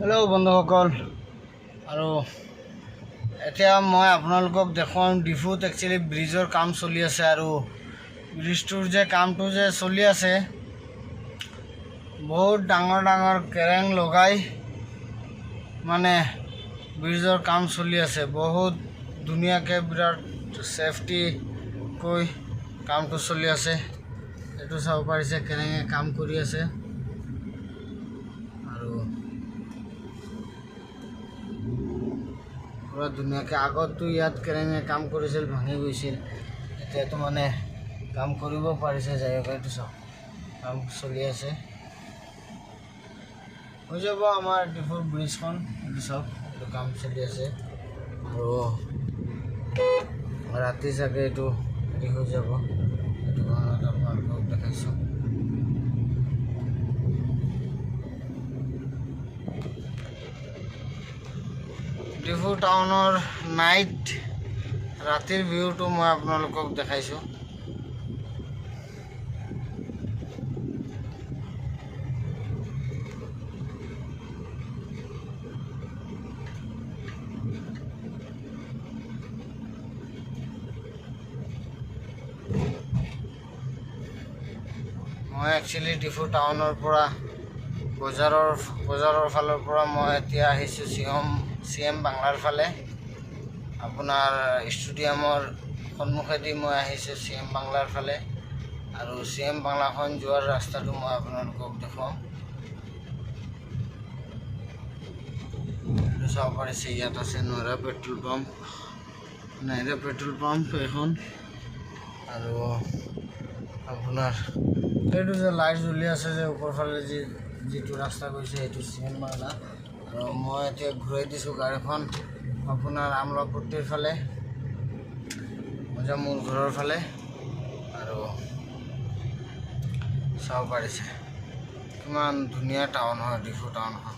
Hello' বন্ধুসকল, আৰু এতিয়া মই আপোনালোকক দেখুৱাম ডিফুত একচুৱেলি ব্ৰিজৰ কাম চলি আছে। আৰু ব্ৰিজটোৰ যে কামটো যে চলি আছে, বহুত ডাঙৰ ডাঙৰ কেৰেং লগাই মানে ব্ৰিজৰ কাম চলি আছে। বহুত ধুনীয়াকৈ বিৰাট ছেফটিকৈ কামটো চলি আছে। এইটো চাব পাৰিছে, কেৰেঙে কাম কৰি আছে। আৰু পুৰা ধুনীয়াকৈ আগততো ইয়াত কেৰেঙে কাম কৰিছিল, ভাঙি গৈছিল। এতিয়াতো মানে কাম কৰিব পাৰিছে। এইটো চাওক, কাম চলি আছে, হৈ যাব আমাৰ ডিফুৰ ব্ৰিজখন। এইটো চাওক, এইটো কাম চলি আছে। আৰু ৰাতি চাগে এইটো হেৰি হৈ যাব। এইটো কাৰণত আপোনালোকক দেখাইছোঁ। ডিফু টাউনৰ নাইট ৰাতিৰ ভিউটো মই আপোনালোকক দেখাইছোঁ। মই একচুৱেলি ডিফু টাউনৰ পৰা বজাৰৰ ফালৰ পৰা মই এতিয়া আহিছোঁ CM বাংলাৰ ফালে। আপোনাৰ ষ্টেডিয়ামৰ সন্মুখেদি মই আহিছোঁ CM বাংলাৰ ফালে। আৰু CM বাংলাখন যোৱাৰ ৰাস্তাটো মই আপোনালোকক দেখুৱাম। চাব পাৰিছে, ইয়াত আছে নয়ৰা পেট্ৰল পাম্প এখন। আৰু আপোনাৰ এইটো যে লাইট জ্বলি আছে যে ওপৰ ফালে যিটো ৰাস্তা গৈছে, সেইটো CM বাংলা। আৰু মই এতিয়া ঘূৰাই দিছোঁ গাড়ীখন আপোনাৰ আমলাপট্টিৰ ফালে, মোৰ ঘৰৰ ফালে। আৰু চাব পাৰিছে কিমান ধুনীয়া টাউন হয় ডিফু টাউনখন।